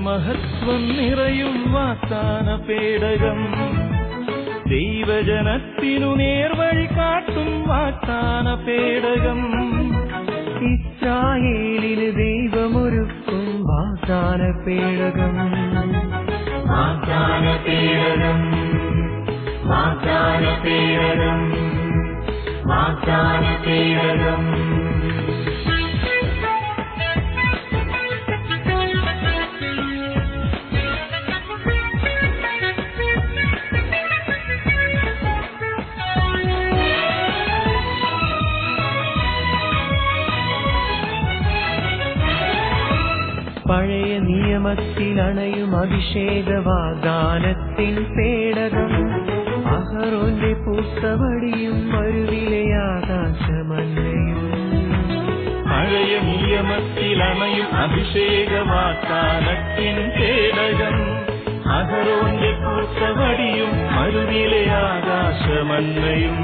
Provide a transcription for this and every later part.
മഹത്വം നിറയും വാഗ്ദാന പേടകം, ദൈവജനത്തിനു നേർവഴി കാട്ടും വാഗ്ദാന പേടകം, ഇസ്രായേലിന് ദൈവമൊരുക്കും വാഗ്ദാന പേടകം, വാഗ്ദാന പേടകം, വാഗ്ദാന പേടകം, വാഗ്ദാന പേടകം. പഴയ നിയമത്തിൽ അണയും അഭിഷേക വാഗ്ദാനത്തിൻ പേടകം, അഹറോന്റെ പൂത്തവടിയും മരുവിലെ ആകാശമന്നയും. പഴയ നിയമത്തിൽ അണയും അഭിഷേക വാഗ്ദാനത്തിൻ പേടകം, അഹറോന്റെ പൂത്തവടിയും മരുവിലെ ആകാശമന്നയും.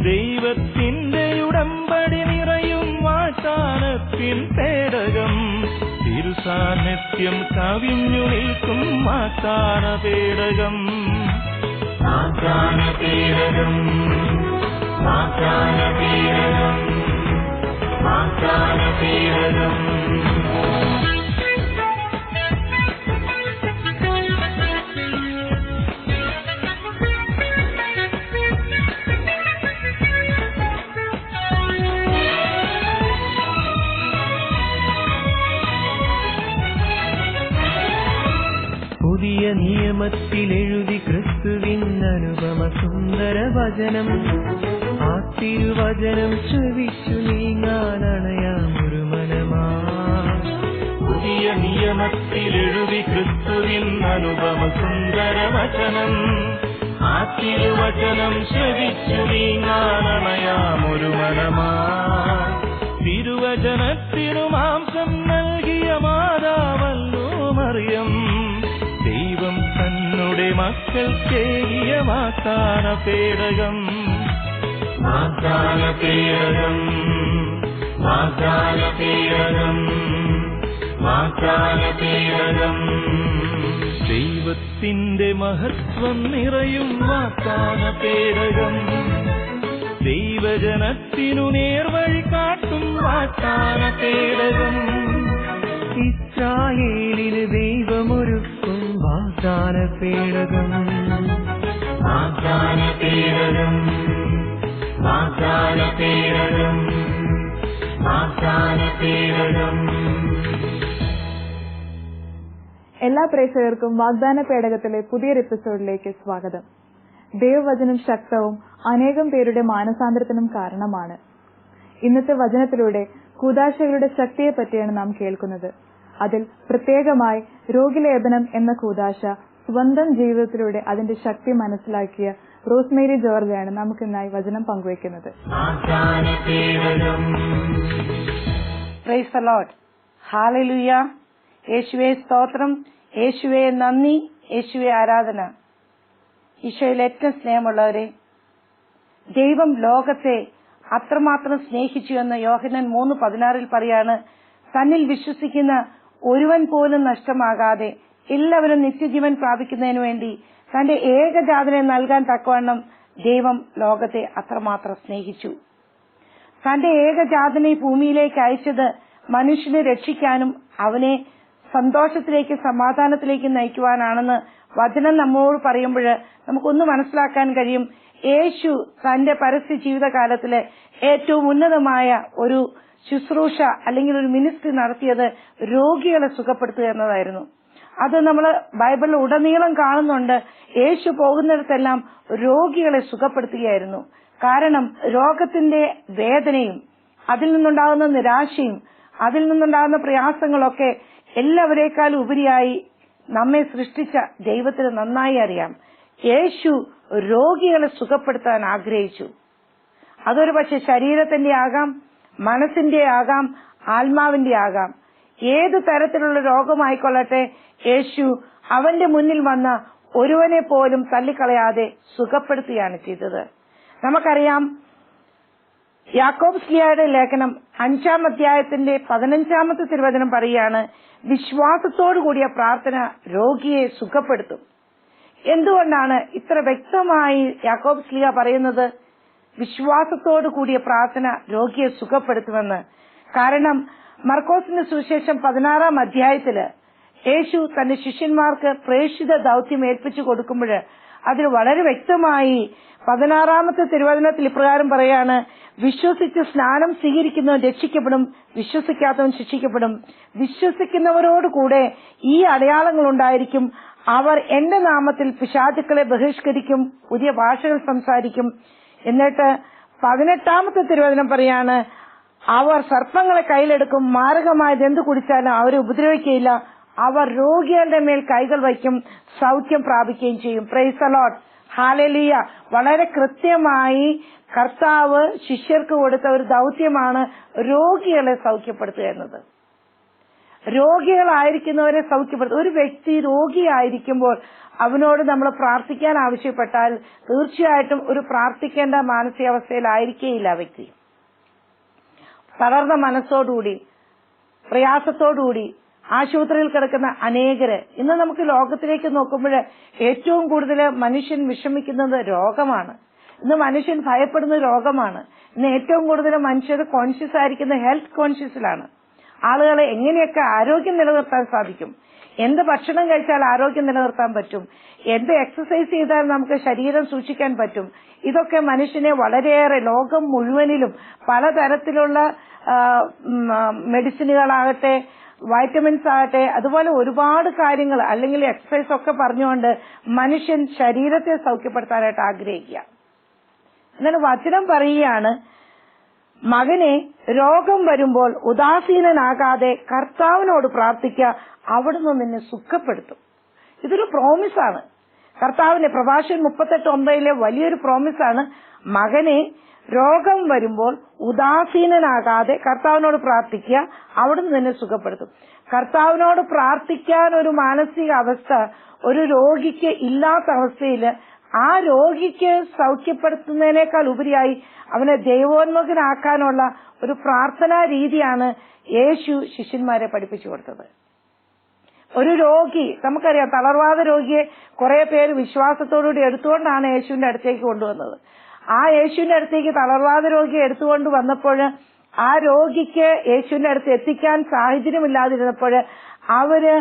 ദൈവത്തിന്റെ ഉടമ്പടി നിറയും വാഗ്ദാനത്തിൻ പേടകം, തിരുസാന്നിധ്യം കവിഞ്ഞു നിൽക്കും വാഗ്ദാന പേടകം, വാഗ്ദാന പേടകം, വാഗ്ദാന പേടകം, വാഗ്ദാന പേടകം. പുതിയ നിയമത്തിൽ എഴുതി ക്രിസ്തുവിൻ അനുപമ സുന്ദര വചനം, ആ തിരുവചനം ശ്രവിച്ചു നീങ്ങാനണയാമൊരു മനമാ. പുതിയ നിയമത്തിൽ എഴുതി ക്രിസ്തുവിൻ അനുപമ സുന്ദര വചനം, ആ തിരുവചനം ശ്രവിച്ചു നീങ്ങാനണയാമൊരു മനമാ. തിരുവചനത്തിനു മാംസം നൽകിയ മാതാവല്ലോ മറിയം, ദൈവം തന്നുടെ മക്കൾ ചെയ്യ വാഗ്ദാന പേടകം, വാഗ്ദാന പേടകം, വാഗ്ദാന പേടകം, വാഗ്ദാന പേടകം. ദൈവത്തിന്റെ മഹത്വം നിറയും വാഗ്ദാന പേടകം, ദൈവജനത്തിനു നേർവഴി കാട്ടും വാഗ്ദാന പേടകം, ഇസ്രായേലിന് ദൈവമൊരുക്കും വാഗ്ദാന പേടകം, വാഗ്ദാന പേടകം, വാഗ്ദാന പേടകം, വാഗ്ദാന പേടകം. എല്ലാ പ്രേക്ഷകർക്കും വാഗ്ദാന പേടകത്തിലെ പുതിയൊരു എപ്പിസോഡിലേക്ക് സ്വാഗതം. ദൈവവചനം ശക്തവും അനേകം പേരുടെ മാനസാന്തരത്തിനും കാരണമാണ്. ഇന്നത്തെ വചനത്തിലൂടെ കൂദാശകളുടെ ശക്തിയെ പറ്റിയാണ് നാം കേൾക്കുന്നത്. അതിൽ പ്രത്യേകമായി രോഗിലേപനം എന്ന കൂദാശ സ്വന്തം ജീവിതത്തിലൂടെ അതിന്റെ ശക്തി മനസ്സിലാക്കിയ റോസ്മേരി ജോർജാണ് നമുക്കിന്നായി വചനം പങ്കുവയ്ക്കുന്നത്. Price the Lord. ഹല്ലേലൂയ. യേശുവേ സ്തോത്രം, യേശുവേ നന്ദി, യേശുവേ ആരാധന. ഈശോയിൽ ഏറ്റവും സ്നേഹമുള്ളവരെ, ദൈവം ലോകത്തെ അത്രമാത്രം സ്നേഹിച്ചു എന്ന് യോഹന്നാൻ 3:16 പറയാണ്. തന്നിൽ വിശ്വസിക്കുന്ന ഒരുവൻ പോലും നഷ്ടമാകാതെ എല്ലാവരും നിത്യജീവൻ പ്രാപിക്കുന്നതിനു വേണ്ടി തന്റെ ഏകജാതനെ നൽകാൻ തക്കവണ്ണം ദൈവം ലോകത്തെ അത്രമാത്രം സ്നേഹിച്ചു. തന്റെ ഏകജാതനെ ഭൂമിയിലേക്ക് അയച്ചത് മനുഷ്യനെ രക്ഷിക്കാനും അവനെ സന്തോഷത്തിലേക്ക് സമാധാനത്തിലേക്ക് നയിക്കുവാനാണെന്ന് വചനം നമ്മോട് പറയുമ്പോൾ നമുക്കൊന്ന് മനസ്സിലാക്കാൻ കഴിയും. യേശു തന്റെ പരസ്യ ജീവിതകാലത്തിലെ ഏറ്റവും ഉന്നതമായ ഒരു ശുശ്രൂഷ അല്ലെങ്കിൽ ഒരു മിനിസ്ട്രി നടത്തിയത് രോഗികളെ സുഖപ്പെടുത്തുക എന്നതായിരുന്നു. അത് നമ്മൾ ബൈബിളിൽ ഉടനീളം കാണുന്നുണ്ട്. യേശു പോകുന്നിടത്തെല്ലാം രോഗികളെ സുഖപ്പെടുത്തുകയായിരുന്നു. കാരണം രോഗത്തിന്റെ വേദനയും അതിൽ നിന്നുണ്ടാകുന്ന നിരാശയും അതിൽ നിന്നുണ്ടാകുന്ന പ്രയാസങ്ങളൊക്കെ എല്ലാവരേക്കാളും ഉപരിയായി നമ്മെ സൃഷ്ടിച്ച ദൈവത്തിന് നന്നായി അറിയാം. യേശു രോഗികളെ സുഖപ്പെടുത്താൻ ആഗ്രഹിച്ചു. അതൊരു പക്ഷെ ശരീരത്തിന്റെ ആകാം, മനസ്സിന്റെ ആകാം, ആത്മാവിന്റെ ആകാം. ഏതു തരത്തിലുള്ള രോഗമായിക്കൊള്ളട്ടെ, യേശു അവന്റെ മുന്നിൽ വന്ന ഒരുവനെ പോലും തള്ളിക്കളയാതെ സുഖപ്പെടുത്തുകയാണ് ചെയ്തത്. നമുക്കറിയാം, യാക്കോബ് ശ്ലീഹായുടെ ലേഖനം 5-ാം അധ്യായത്തിന്റെ 15-ാമത്തെ തിരുവചനം പറയുകയാണ്, വിശ്വാസത്തോടു കൂടിയ പ്രാർത്ഥന രോഗിയെ സുഖപ്പെടുത്തും. എന്തുകൊണ്ടാണ് ഇത്ര വ്യക്തമായി യാക്കോബ് ശ്ലീഹ പറയുന്നത് വിശ്വാസത്തോടു കൂടിയ പ്രാർത്ഥന രോഗിയെ സുഖപ്പെടുത്തുമെന്ന്? കാരണം മർക്കോസിന്റെ സുവിശേഷം 16-ാം അധ്യായത്തില് യേശു തന്റെ ശിഷ്യന്മാർക്ക് പ്രേക്ഷിത ദൗത്യം ഏൽപ്പിച്ചു കൊടുക്കുമ്പോൾ അതിൽ വളരെ വ്യക്തമായി 16-ാമത്തെ തിരുവചനത്തിൽ ഇപ്രകാരം പറയാണ്, വിശ്വസിച്ച് സ്നാനം സ്വീകരിക്കുന്നവൻ രക്ഷിക്കപ്പെടും, വിശ്വസിക്കാത്തവൻ ശിക്ഷിക്കപ്പെടും. വിശ്വസിക്കുന്നവരോടുകൂടെ ഈ അടയാളങ്ങൾ ഉണ്ടായിരിക്കും. അവർ എന്റെ നാമത്തിൽ പിശാചുക്കളെ ബഹിഷ്കരിക്കും, പുതിയ ഭാഷകൾ സംസാരിക്കും. എന്നിട്ട് 18-ാമത്തെ തിരുവചനം പറയാണ്, അവർ സർപ്പങ്ങളെ കയ്യിലെടുക്കും, മാരകമായത് എന്ത് കുടിച്ചാലും അവരെ ഉപദ്രവിക്കുകയില്ല, അവർ രോഗികളുടെ മേൽ കൈകൾ വയ്ക്കും, സൗഖ്യം പ്രാപിക്കുകയും ചെയ്യും. Price the Lord, hallelujah. വളരെ കൃത്യമായി കർത്താവ് ശിഷ്യർക്ക് കൊടുത്ത ഒരു ദൗത്യമാണ് രോഗികളെ സൗഖ്യപ്പെടുത്തുക എന്നത്. രോഗികളായിരിക്കുന്നവരെ സൗഖ്യപ്പെടുത്തുക. ഒരു വ്യക്തി രോഗിയായിരിക്കുമ്പോൾ അവനോട് നമ്മൾ പ്രാർത്ഥിക്കാൻ ആവശ്യപ്പെട്ടാൽ തീർച്ചയായിട്ടും ഒരു പ്രാർത്ഥിക്കേണ്ട മാനസികാവസ്ഥയിലായിരിക്കേയില്ല ആ വ്യക്തി. തളർന്ന മനസ്സോടുകൂടി, പ്രയാസത്തോടുകൂടി ആശുപത്രിയിൽ കിടക്കുന്ന അനേകര് ഇന്ന് നമുക്ക് ലോകത്തിലേക്ക് നോക്കുമ്പോൾ ഏറ്റവും കൂടുതൽ മനുഷ്യൻ വിഷമിക്കുന്നത് രോഗമാണ്. ഇന്ന് മനുഷ്യൻ ഭയപ്പെടുന്ന രോഗമാണ്. ഇന്ന് ഏറ്റവും കൂടുതൽ മനുഷ്യർ കോൺഷ്യസ് ആയിരിക്കുന്ന ഹെൽത്ത് കോൺഷ്യസിലാണ്. ആളുകളെ എങ്ങനെയൊക്കെ ആരോഗ്യം നിലനിർത്താൻ സാധിക്കും, എന്ത് ഭക്ഷണം കഴിച്ചാൽ ആരോഗ്യം നിലനിർത്താൻ പറ്റും, എന്ത് എക്സസൈസ് ചെയ്താൽ നമുക്ക് ശരീരം സൂക്ഷിക്കാൻ പറ്റും, ഇതൊക്കെ മനുഷ്യനെ വളരെയേറെ ലോകം മുഴുവനിലും പലതരത്തിലുള്ള മെഡിസിനുകളാകട്ടെ, വൈറ്റമിൻസ് ആകട്ടെ, അതുപോലെ ഒരുപാട് കാര്യങ്ങൾ അല്ലെങ്കിൽ എക്സസൈസ് ഒക്കെ പറഞ്ഞുകൊണ്ട് മനുഷ്യൻ ശരീരത്തെ സൗഖ്യപ്പെടുത്താനായിട്ട് ആഗ്രഹിക്കുക. എന്നാൽ വചനം പറയുകയാണ്, മകനെ രോഗം വരുമ്പോൾ ഉദാസീനനാകാതെ കർത്താവിനോട് പ്രാർത്ഥിക്കുക, അവിടുന്ന് നിന്നെ സുഖപ്പെടുത്തും. ഇതൊരു പ്രോമിസാണ്. കർത്താവിന്റെ പ്രഭാഷകൻ 38:9 വലിയൊരു പ്രോമിസാണ്. മകനെ രോഗം വരുമ്പോൾ ഉദാസീനനാകാതെ കർത്താവിനോട് പ്രാർത്ഥിക്കുക, അവിടുന്ന് നിന്നെ സുഖപ്പെടുത്തും. കർത്താവിനോട് പ്രാർത്ഥിക്കാൻ ഒരു മാനസിക അവസ്ഥ ഒരു രോഗിക്ക് ഇല്ലാത്ത അവസ്ഥയിൽ ആ രോഗിക്ക് സൗഖ്യപ്പെടുത്തുന്നതിനേക്കാൾ ഉപരിയായി അവനെ ദൈവോന്മുഖനാക്കാനുള്ള ഒരു പ്രാർത്ഥനാ രീതിയാണ് യേശു ശിഷ്യന്മാരെ പഠിപ്പിച്ചു കൊടുത്തത്. ഒരു രോഗി, നമുക്കറിയാം, തളർവാദ രോഗിയെ കുറെ പേര് വിശ്വാസത്തോടുകൂടി എടുത്തുകൊണ്ടാണ് യേശുവിന്റെ അടുത്തേക്ക് കൊണ്ടുവന്നത്. ആ യേശുവിന്റെ അടുത്തേക്ക് തളർവാദ രോഗിയെ എടുത്തുകൊണ്ട് വന്നപ്പോൾ ആ രോഗിക്ക് യേശുവിന്റെ അടുത്ത് എത്തിക്കാൻ സാഹചര്യമില്ലാതിരുന്നപ്പോൾ അവര്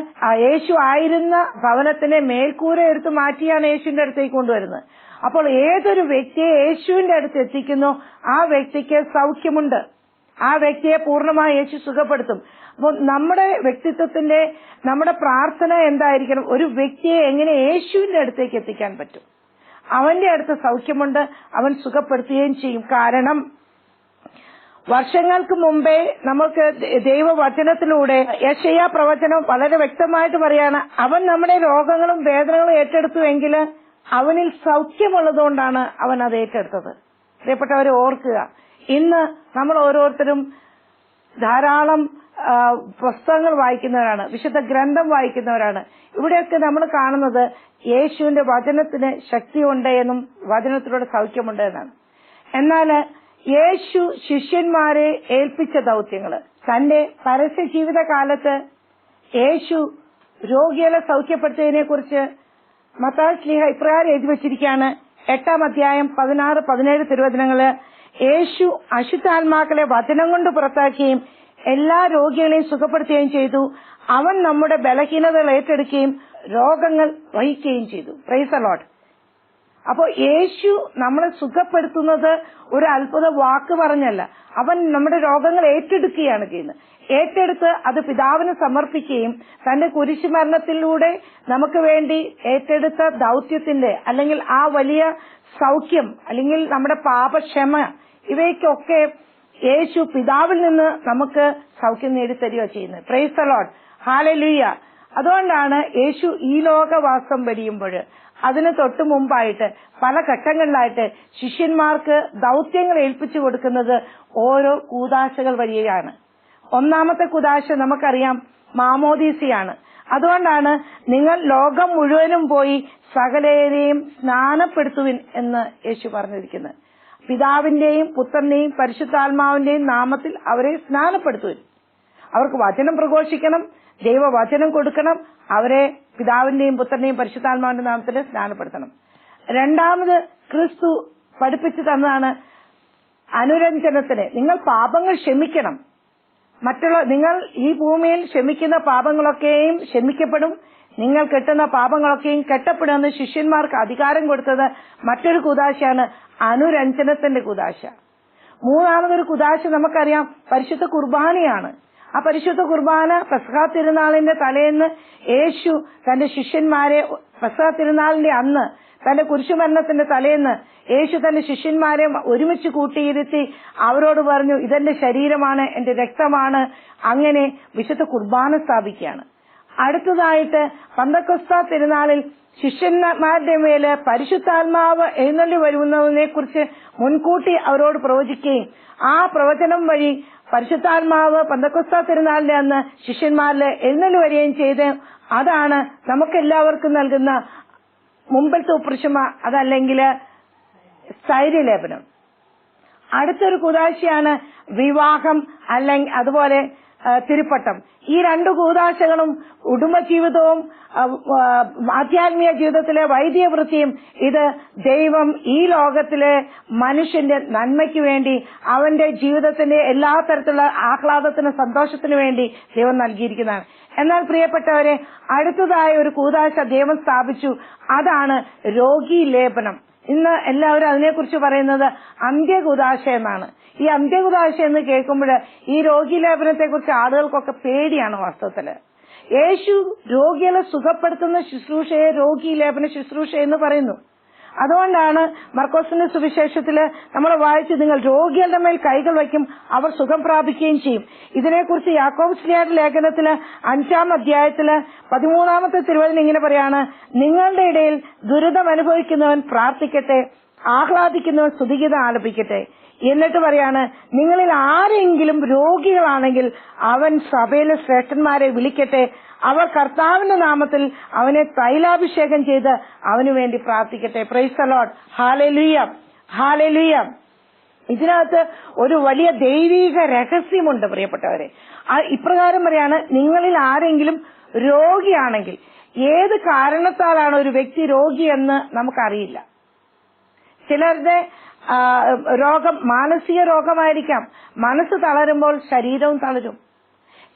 യേശു ആയിരുന്ന ഭവനത്തിനെ മേൽക്കൂര എടുത്ത് മാറ്റിയാണ് യേശുവിന്റെ അടുത്തേക്ക് കൊണ്ടുവരുന്നത്. അപ്പോൾ ഏതൊരു വ്യക്തിയെ യേശുവിന്റെ അടുത്ത് എത്തിക്കുന്നോ ആ വ്യക്തിക്ക് സൗഖ്യമുണ്ട്, ആ വ്യക്തിയെ പൂർണ്ണമായി യേശു സുഖപ്പെടുത്തും. അപ്പോൾ നമ്മുടെ വ്യക്തിത്വത്തിന്റെ, നമ്മുടെ പ്രാർത്ഥന എന്തായിരിക്കണം? ഒരു വ്യക്തിയെ എങ്ങനെ യേശുവിന്റെ അടുത്തേക്ക് എത്തിക്കാൻ പറ്റും? അവന്റെ അടുത്ത് സൗഖ്യമുണ്ട്, അവൻ സുഖപ്പെടുത്തുകയും ചെയ്യും. കാരണം വർഷങ്ങൾക്ക് മുമ്പേ നമുക്ക് ദൈവവചനത്തിലൂടെ യെശയ്യാ പ്രവചനം വളരെ വ്യക്തമായിട്ട് പറയാണ്, അവൻ നമ്മുടെ രോഗങ്ങളും വേദനകളും ഏറ്റെടുത്തുവെങ്കിൽ അവനിൽ സൗഖ്യമുള്ളതുകൊണ്ടാണ് അവൻ അത് ഏറ്റെടുത്തത്. പ്രിയപ്പെട്ടവരെ ഓർക്കുക, ഇന്ന് നമ്മൾ ഓരോരുത്തരും ധാരാളം പുസ്തകങ്ങൾ വായിക്കുന്നവരാണ്, വിശുദ്ധ ഗ്രന്ഥം വായിക്കുന്നവരാണ്. ഇവിടെയൊക്കെ നമ്മൾ കാണുന്നത് യേശുവിന്റെ വചനത്തിന് ശക്തിയുണ്ട് എന്നും വചനത്തിലൂടെ സൗഖ്യമുണ്ട് എന്നാണ്. എന്നാൽ യേശു ശിഷ്യന്മാരെ ഏൽപ്പിച്ച ദൗത്യങ്ങള്, തന്റെ പരസ്യ ജീവിത കാലത്ത് യേശു രോഗികളെ സൗഖ്യപ്പെടുത്തിയതിനെ കുറിച്ച് മത്തായി ശ്ലീഹ ഇപ്രകാരം എഴുതി വച്ചിരിക്കുകയാണ്. 8-ാം അധ്യായം 16-17 തിരുവചനങ്ങള്, യേശു അശുദ്ധാത്മാക്കളെ വചനം കൊണ്ട് പുറത്താക്കുകയും എല്ലാ രോഗികളെയും സുഖപ്പെടുത്തുകയും ചെയ്തു. അവൻ നമ്മുടെ ബലഹീനതകൾ ഏറ്റെടുക്കുകയും രോഗങ്ങൾ വഹിക്കുകയും ചെയ്തു. Price the Lord. അപ്പോൾ യേശു നമ്മളെ സുഖപ്പെടുത്തുന്നത് ഒരു അത്ഭുത വാക്ക് പറഞ്ഞല്ല, അവൻ നമ്മുടെ രോഗങ്ങൾ ഏറ്റെടുക്കുകയാണ് ചെയ്യുന്നത്. ഏറ്റെടുത്ത് അത് പിതാവിന് സമർപ്പിക്കുകയും തന്റെ കുരിശുമരണത്തിലൂടെ നമുക്ക് വേണ്ടി ഏറ്റെടുത്ത ദൗത്യത്തിന്റെ അല്ലെങ്കിൽ ആ വലിയ സൗഖ്യം അല്ലെങ്കിൽ നമ്മുടെ പാപക്ഷമ ഇവയ്ക്കൊക്കെ യേശു പിതാവിൽ നിന്ന് നമുക്ക് സൗഖ്യം നേടിത്തരികയോ ചെയ്യുന്നത്. Price the Lord, hallelujah. അതുകൊണ്ടാണ് യേശു ഈ ലോകവാസം വെടിയുമ്പോൾ അതിന് തൊട്ടു മുമ്പായിട്ട് പല ഘട്ടങ്ങളിലായിട്ട് ശിഷ്യന്മാർക്ക് ദൗത്യങ്ങൾ ഏൽപ്പിച്ചു കൊടുക്കുന്നത് ഓരോ കൂദാശകൾ വഴിയാണ്. ഒന്നാമത്തെ കൂദാശ നമുക്കറിയാം, മാമോദീസയാണ്. അതുകൊണ്ടാണ് നിങ്ങൾ ലോകം മുഴുവനും പോയി സകലരെയും സ്നാനപ്പെടുത്തുവിൻ എന്ന് യേശു പറഞ്ഞിരിക്കുന്നത്. പിതാവിന്റെയും പുത്രന്റെയും പരിശുദ്ധാത്മാവിന്റെയും നാമത്തിൽ അവരെ സ്നാനപ്പെടുത്തുവിൻ. അവർക്ക് വചനം പ്രഘോഷിക്കണം, ദൈവവചനം കൊടുക്കണം, അവരെ പിതാവിന്റെയും പുത്രന്റെയും പരിശുദ്ധാത്മാവിന്റെ നാമത്തിൽ സ്നാനപ്പെടുത്തണം. രണ്ടാമത് ക്രിസ്തു പഠിപ്പിച്ചു തന്നതാണ് അനുരഞ്ജനത്തിന്. നിങ്ങൾ പാപങ്ങൾ ക്ഷമിക്കണം. നിങ്ങൾ ഈ ഭൂമിയിൽ ക്ഷമിക്കുന്ന പാപങ്ങളൊക്കെയും ക്ഷമിക്കപ്പെടും, നിങ്ങൾ കെട്ടുന്ന പാപങ്ങളൊക്കെയും കെട്ടപ്പെടുമെന്ന് ശിഷ്യന്മാർക്ക് അധികാരം കൊടുത്തത് മറ്റൊരു കൂദാശയാണ്, അനുരഞ്ജനത്തിന്റെ കൂദാശ. മൂന്നാമതൊരു കൂദാശ നമുക്കറിയാം, പരിശുദ്ധ കുർബാനയാണ്. ആ പരിശുദ്ധ കുർബാന പെസഹ തിരുനാളിന്റെ തലേന്ന് യേശു തന്റെ ശിഷ്യന്മാരെ, പെസഹ തിരുനാളിന്റെ അന്ന് തന്റെ കുരിശുമരണത്തിന്റെ തലേന്ന് യേശു തന്റെ ശിഷ്യന്മാരെ ഒരുമിച്ച് കൂട്ടിയിരുത്തി അവരോട് പറഞ്ഞു, ഇതെന്റെ ശരീരമാണ്, എന്റെ രക്തമാണ്. അങ്ങനെ വിശുദ്ധ കുർബാന സ്ഥാപിക്കുകയാണ്. അടുത്തതായിട്ട് പന്തക്കൊസ്താ തിരുനാളിൽ ശിഷ്യന്മാരുടെ മേല് പരിശുദ്ധാത്മാവ് എഴുന്നള്ളി വരുന്നതിനെ കുറിച്ച് മുൻകൂട്ടി അവരോട് പ്രവചിക്കുകയും ആ പ്രവചനം വഴി പരിശുദ്ധാത്മാവ് പന്തക്കൊസ്താ തിരുനാളിന്റെ അന്ന് ശിഷ്യന്മാരിൽ എഴുന്നള്ളി വരികയും ചെയ്ത് അതാണ് നമുക്കെല്ലാവർക്കും നൽകുന്ന മുമ്പിലത്തെ ഉപ്രശമ, അതല്ലെങ്കിൽ സ്ഥൈര്യലേപനം. അടുത്തൊരു കൂദാശയാണ് വിവാഹം, അല്ലെങ്കിൽ അതുപോലെ തിരുപ്പട്ടം. ഈ രണ്ട് കൂദാശകളും കുടുംബജീവിതവും ആധ്യാത്മിക ജീവിതത്തിലെ വൈദിക വൃത്തിയും ഇത് ദൈവം ഈ ലോകത്തിലെ മനുഷ്യന്റെ നന്മയ്ക്ക് വേണ്ടി, അവന്റെ ജീവിതത്തിന്റെ എല്ലാ തരത്തിലുള്ള ആഹ്ലാദത്തിനും സന്തോഷത്തിനു വേണ്ടി ദൈവം നൽകിയിരിക്കുന്നതാണ്. എന്നാൽ പ്രിയപ്പെട്ടവരെ, അടുത്തതായ ഒരു കൂദാശ ദൈവം സ്ഥാപിച്ചു, അതാണ് രോഗീ ലേപനം. ഇന്ന് എല്ലാവരും അതിനെക്കുറിച്ച് പറയുന്നത് അന്ത്യകൂദാശ എന്നാണ്. ഈ അന്ത്യകൂദാശ എന്ന് കേൾക്കുമ്പോൾ ഈ രോഗീലേപനത്തെ കുറിച്ച് ആളുകൾക്കൊക്കെ പേടിയാണ്. വാസ്തവത്തില് യേശു രോഗികളെ സുഖപ്പെടുത്തുന്ന ശുശ്രൂഷയെ രോഗീലേപന ശുശ്രൂഷ എന്ന് പറയുന്നു. അതുകൊണ്ടാണ് മർക്കോസിന്റെ സുവിശേഷത്തില് നമ്മൾ വായിച്ചു, നിങ്ങൾ രോഗികളുടെ മേൽ കൈകൾ വയ്ക്കും, അവർ സുഖം പ്രാപിക്കുകയും ചെയ്യും. ഇതിനെക്കുറിച്ച് യാക്കോബ് ശ്ലീഹായുടെ ലേഖനത്തില് 5-ാം അധ്യായത്തില് 13-ാമത്തെ തിരുവചനം ഇങ്ങനെ പറയാണ്, നിങ്ങളുടെ ഇടയിൽ ദുരിതം അനുഭവിക്കുന്നവൻ പ്രാർത്ഥിക്കട്ടെ, ആഹ്ലാദിക്കുന്നവൻ സ്തുതിഗീതം ആലപിക്കട്ടെ. എന്നിട്ട് പറയാണ്, നിങ്ങളിൽ ആരെങ്കിലും രോഗികളാണെങ്കിൽ അവൻ സഭയിലെ ശ്രേഷ്ഠന്മാരെ വിളിക്കട്ടെ, അവർ കർത്താവിന്റെ നാമത്തിൽ അവനെ തൈലാഭിഷേകം ചെയ്ത് അവനു വേണ്ടി പ്രാർത്ഥിക്കട്ടെ. Praise the Lord. Hallelujah, hallelujah. ഇതിനകത്ത് ഒരു വലിയ ദൈവിക രഹസ്യമുണ്ട് പ്രിയപ്പെട്ടവരെ. ഇപ്രകാരം പറയാണ്, നിങ്ങളിൽ ആരെങ്കിലും രോഗിയാണെങ്കിൽ, ഏത് കാരണത്താലാണ് ഒരു വ്യക്തി രോഗിയെന്ന് നമുക്കറിയില്ല. ചിലരുടെ രോഗം മാനസിക രോഗമായിരിക്കാം. മനസ്സ് തളരുമ്പോൾ ശരീരവും തളരും.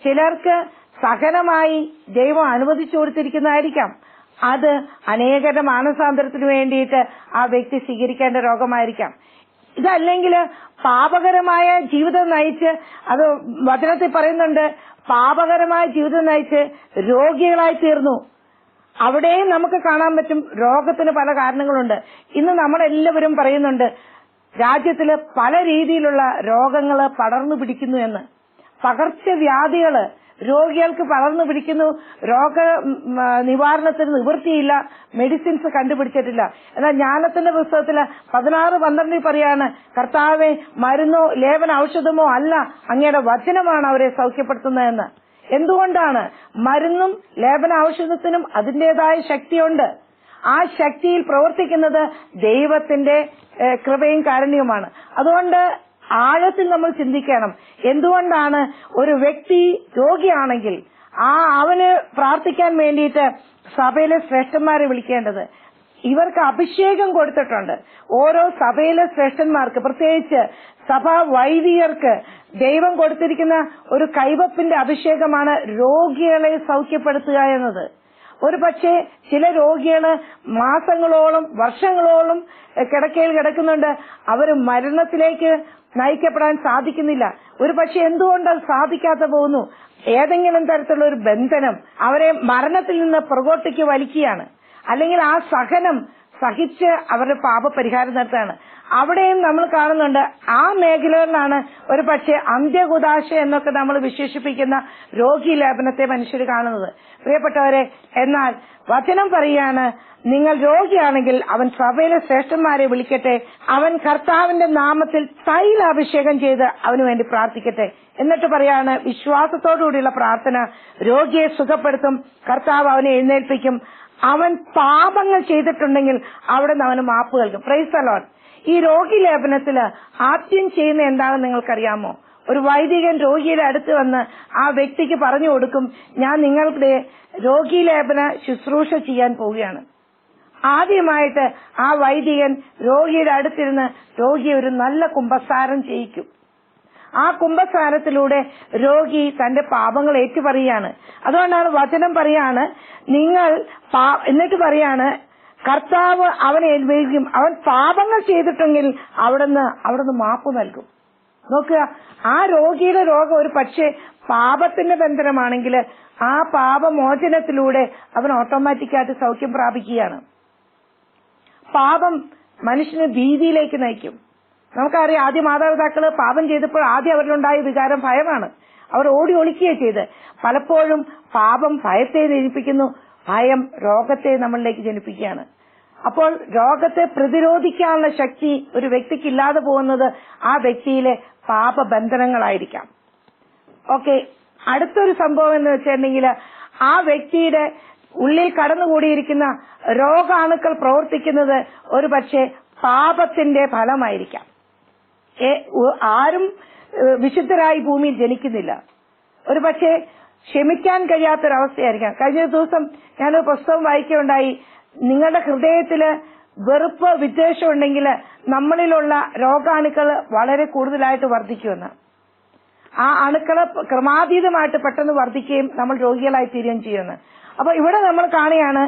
ചിലർക്ക് സഹനമായി ദൈവം അനുവദിച്ചു കൊടുത്തിരിക്കുന്നതായിരിക്കാം. അത് അനേകരുടെ മാനസാന്തരത്തിന് വേണ്ടിയിട്ട് ആ വ്യക്തി സ്വീകരിക്കേണ്ട രോഗമായിരിക്കാം. ഇതല്ലെങ്കിൽ പാപകരമായ ജീവിതം നയിച്ച്, അത് വചനത്തിൽ പറയുന്നുണ്ട്, പാപകരമായ ജീവിതം നയിച്ച് രോഗികളായി തീർന്നു. അവിടെയും നമുക്ക് കാണാൻ പറ്റും രോഗത്തിന് പല കാരണങ്ങളുണ്ട്. ഇന്ന് നമ്മളെല്ലാവരും പറയുന്നുണ്ട് രാജ്യത്തില് പല രീതിയിലുള്ള രോഗങ്ങള് പടർന്നു പിടിക്കുന്നു എന്ന്. പകർച്ചവ്യാധികള് രോഗികൾക്ക് പടർന്നു പിടിക്കുന്നു. രോഗ നിവാരണത്തിന് നിവൃത്തിയില്ല, മെഡിസിൻസ് കണ്ടുപിടിച്ചിട്ടില്ല. എന്നാൽ ജ്ഞാനത്തിന്റെ പുസ്തകത്തില് 16:12 പറയാണ്, കർത്താവെ, മരുന്നോ ലേപന ഔഷധമോ അല്ല, അങ്ങയുടെ വചനമാണ് അവരെ സൗഖ്യപ്പെടുത്തുന്നതെന്ന്. എന്തുകൊണ്ടാണ്? മരുന്നും ലേപന ഔഷധത്തിനും അതിന്റേതായ ശക്തിയുണ്ട്. ആ ശക്തിയിൽ പ്രവർത്തിക്കുന്നത് ദൈവത്തിന്റെ കൃപയും കാരുണ്യവുമാണ്. അതുകൊണ്ട് ആഴത്തിൽ നമ്മൾ ചിന്തിക്കണം, എന്തുകൊണ്ടാണ് ഒരു വ്യക്തി രോഗിയാണെങ്കിൽ അവന് പ്രാർത്ഥിക്കാൻ വേണ്ടിയിട്ട് സഭയിലെ ശ്രേഷ്ഠന്മാരെ വിളിക്കേണ്ടത്. ഇവർക്ക് അഭിഷേകം കൊടുത്തിട്ടുണ്ട്. ഓരോ സഭയിലെ ശ്രേഷ്ഠന്മാർക്ക്, പ്രത്യേകിച്ച് സഭാ വൈദികർക്ക് ദൈവം കൊടുത്തിരിക്കുന്ന ഒരു കൈവപ്പിന്റെ അഭിഷേകമാണ് രോഗികളെ സൗഖ്യപ്പെടുത്തുക എന്നത്. ഒരു പക്ഷേ ചില രോഗികള് മാസങ്ങളോളം വർഷങ്ങളോളം കിടക്കയിൽ കിടക്കുന്നുണ്ട്, അവർ മരണത്തിലേക്ക് നയിക്കപ്പെടാൻ സാധിക്കുന്നില്ല. ഒരു പക്ഷെ എന്തുകൊണ്ട് അത് സാധിക്കാതെ പോകുന്നു? ഏതെങ്കിലും തരത്തിലുള്ള ഒരു ബന്ധനം അവരെ മരണത്തിൽ നിന്ന് പുറകോട്ടേക്ക് വലിക്കുകയാണ്, അല്ലെങ്കിൽ ആ സഹനം സഹിച്ച് അവരുടെ പാപപരിഹാരം നടത്തുകയാണ്. അവിടെയും നമ്മൾ കാണുന്നുണ്ട്, ആ മേഖലകളിലാണ് ഒരു പക്ഷേ അന്ത്യകൂദാശ എന്നൊക്കെ നമ്മൾ വിശേഷിപ്പിക്കുന്ന രോഗി ലേപനത്തെ മനുഷ്യർ കാണുന്നത്. പ്രിയപ്പെട്ടവരെ, എന്നാൽ വചനം പറയാണ്, നിങ്ങൾ രോഗിയാണെങ്കിൽ അവൻ സഭയിലെ ശ്രേഷ്ഠന്മാരെ വിളിക്കട്ടെ, അവൻ കർത്താവിന്റെ നാമത്തിൽ തൈലാഭിഷേകം ചെയ്ത് അവന് വേണ്ടി പ്രാർത്ഥിക്കട്ടെ. എന്നിട്ട് പറയാണ്, വിശ്വാസത്തോടുകൂടിയുള്ള പ്രാർത്ഥന രോഗിയെ സുഖപ്പെടുത്തും, കർത്താവ് അവനെ എഴുന്നേൽപ്പിക്കും. അവൻ പാപങ്ങൾ ചെയ്തിട്ടുണ്ടെങ്കിൽ അവിടെ നിന്ന് അവന് മാപ്പ് നൽകും. Price the Lord. ഈ രോഗി ലേപനത്തില് ആദ്യം ചെയ്യുന്ന എന്താണെന്ന് നിങ്ങൾക്കറിയാമോ? ഒരു വൈദികൻ രോഗിയുടെ അടുത്ത് വന്ന് ആ വ്യക്തിക്ക് പറഞ്ഞു കൊടുക്കും, ഞാൻ നിങ്ങളുടെ രോഗി ലേപന ശുശ്രൂഷ ചെയ്യാൻ പോവുകയാണ്. ആദ്യമായിട്ട് ആ വൈദികൻ രോഗിയുടെ അടുത്തിരുന്ന് രോഗിയെ ഒരു നല്ല കുമ്പസാരം ചെയ്യിക്കും. ആ കുമ്പസാരത്തിലൂടെ രോഗി തന്റെ പാപങ്ങൾ ഏറ്റുപറയാണ്. അതുകൊണ്ടാണ് വചനം പറയാണ്, നിങ്ങൾ എന്നിട്ട് പറയാണ്, കർത്താവ് അവനെ ഏൽപ്പിക്കും, അവൻ പാപങ്ങൾ ചെയ്തിട്ടെങ്കിൽ അവിടുന്ന് മാപ്പ് നൽകും. നോക്കുക, ആ രോഗിയുടെ രോഗം ഒരു പക്ഷേ പാപത്തിന്റെ ബന്ധനമാണെങ്കിൽ ആ പാപമോചനത്തിലൂടെ അവൻ ഓട്ടോമാറ്റിക്കായിട്ട് സൗഖ്യം പ്രാപിക്കുകയാണ്. പാപം മനുഷ്യനെ ഭീതിയിലേക്ക് നയിക്കും. നമുക്കറിയാം, ആദ്യ മാതാപിതാക്കള് പാപം ചെയ്തപ്പോൾ ആദ്യം അവരിലുണ്ടായ വികാരം ഭയമാണ്. അവർ ഓടി ഒളിക്കുകയാണ് ചെയ്ത്. പലപ്പോഴും പാപം ഭയത്തെ ജനിപ്പിക്കുന്നു, ഭയം രോഗത്തെ നമ്മളിലേക്ക് ജനിപ്പിക്കുകയാണ്. അപ്പോൾ രോഗത്തെ പ്രതിരോധിക്കാനുള്ള ശക്തി ഒരു വ്യക്തിക്ക് ഇല്ലാതെ പോകുന്നത് ആ വ്യക്തിയിലെ പാപബന്ധനങ്ങളായിരിക്കാം. ഓക്കെ, അടുത്തൊരു സംഭവം എന്ന് വെച്ചിട്ടുണ്ടെങ്കിൽ ആ വ്യക്തിയുടെ ഉള്ളിൽ കടന്നുകൂടിയിരിക്കുന്ന രോഗാണുക്കൾ പ്രവർത്തിക്കുന്നത് ഒരു പക്ഷേ പാപത്തിന്റെ ഫലമായിരിക്കാം. ആരും വിശുദ്ധരായി ഭൂമിയിൽ ജനിക്കുന്നില്ല. ഒരു പക്ഷേ ക്ഷമിക്കാൻ കഴിയാത്തൊരവസ്ഥയായിരിക്കാം. കഴിഞ്ഞ ദിവസം ഞാനൊരു പുസ്തകം വായിക്കുകയുണ്ടായി, നിങ്ങളുടെ ഹൃദയത്തില് വെറുപ്പ് വിദ്വേഷം ഉണ്ടെങ്കിൽ നമ്മളിലുള്ള രോഗാണുക്കൾ വളരെ കൂടുതലായിട്ട് വർദ്ധിക്കുമെന്ന്. ആ അണുക്കള് ക്രമാതീതമായിട്ട് പെട്ടെന്ന് വർദ്ധിക്കുകയും നമ്മൾ രോഗികളായി തീരുകയും ചെയ്യുമെന്ന്. അപ്പൊ ഇവിടെ നമ്മൾ കാണുകയാണ്,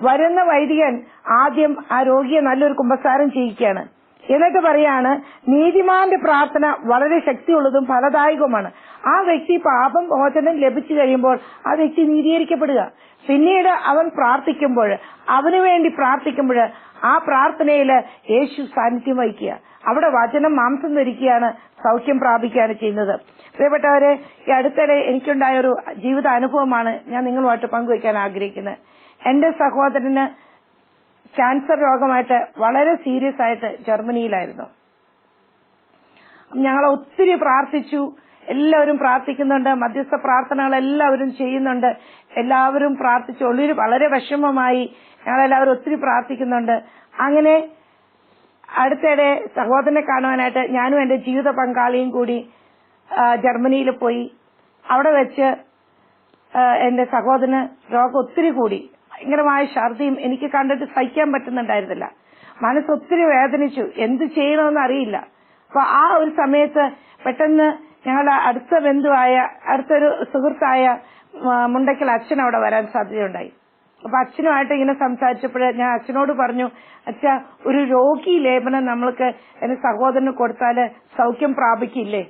വരുന്ന വൈദികൻ ആദ്യം ആ രോഗിയെ നല്ലൊരു കുമ്പസാരം ചെയ്യിക്കുകയാണ്. എന്നിട്ട് പറയാണ്, നീതിമാന്റെ പ്രാർത്ഥന വളരെ ശക്തിയുള്ളതും ഫലദായകവുമാണ്. ആ വ്യക്തി പാപം മോചനം ലഭിച്ചു കഴിയുമ്പോൾ ആ വ്യക്തി നീതീകരിക്കപ്പെടുക. പിന്നീട് അവൻ പ്രാർത്ഥിക്കുമ്പോൾ, അവന് വേണ്ടി പ്രാർത്ഥിക്കുമ്പോൾ ആ പ്രാർത്ഥനയിൽ യേശു സാന്നിധ്യം വഹിക്കുക. അവിടെ വചനം മാംസം ധരിക്കുകയാണ്, സൗഖ്യം പ്രാപിക്കുകയാണ് ചെയ്യുന്നത്. പ്രിയപ്പെട്ടവരെ, ഈ അടുത്തിടെ എനിക്കുണ്ടായ ഒരു ജീവിത അനുഭവമാണ് ഞാൻ നിങ്ങളുമായിട്ട് പങ്കുവയ്ക്കാൻ ആഗ്രഹിക്കുന്നത്. എന്റെ സഹോദരന് ക്യാൻസർ രോഗമായിട്ട് വളരെ സീരിയസ് ആയിട്ട് ജർമ്മനിയിലായിരുന്നു. ഞങ്ങൾ ഒത്തിരി പ്രാർത്ഥിച്ചു, എല്ലാവരും പ്രാർത്ഥിക്കുന്നുണ്ട്, മധ്യസ്ഥ പ്രാർത്ഥനകൾ എല്ലാവരും ചെയ്യുന്നുണ്ട്, എല്ലാവരും പ്രാർത്ഥിച്ചു. ഉള്ളിൽ വളരെ വിഷമമായി, ഞങ്ങളെല്ലാവരും ഒത്തിരി പ്രാർത്ഥിക്കുന്നുണ്ട്. അങ്ങനെ അടുത്തിടെ സഹോദരനെ കാണുവാനായിട്ട് ഞാനും എന്റെ ജീവിത പങ്കാളിയും കൂടി ജർമ്മനിയിൽ പോയി. അവിടെ വെച്ച് എന്റെ സഹോദരന് രോഗം ഒത്തിരി കൂടി, ഭയങ്കരമായ ഛർദിയും എനിക്ക് കണ്ടിട്ട് സഹിക്കാൻ പറ്റുന്നുണ്ടായിരുന്നില്ല. മനസ്സൊത്തിരി വേദനിച്ചു, എന്ത് ചെയ്യണമെന്ന് അറിയില്ല. അപ്പൊ ആ ഒരു സമയത്ത് പെട്ടെന്ന് ഞങ്ങളുടെ അടുത്ത ബന്ധുവായ, അടുത്തൊരു സുഹൃത്തായ മുണ്ടയ്ക്കൽ അച്ഛൻ അവിടെ വരാൻ സാധ്യതയുണ്ടായി. അപ്പൊ അച്ഛനുമായിട്ട് ഇങ്ങനെ സംസാരിച്ചപ്പോൾ ഞാൻ അച്ഛനോട് പറഞ്ഞു, അച്ഛാ, ഒരു രോഗി ലേപനം നമ്മൾക്ക് എന്റെ സഹോദരന് കൊടുത്താല് സൗഖ്യം പ്രാപിക്കില്ലേ?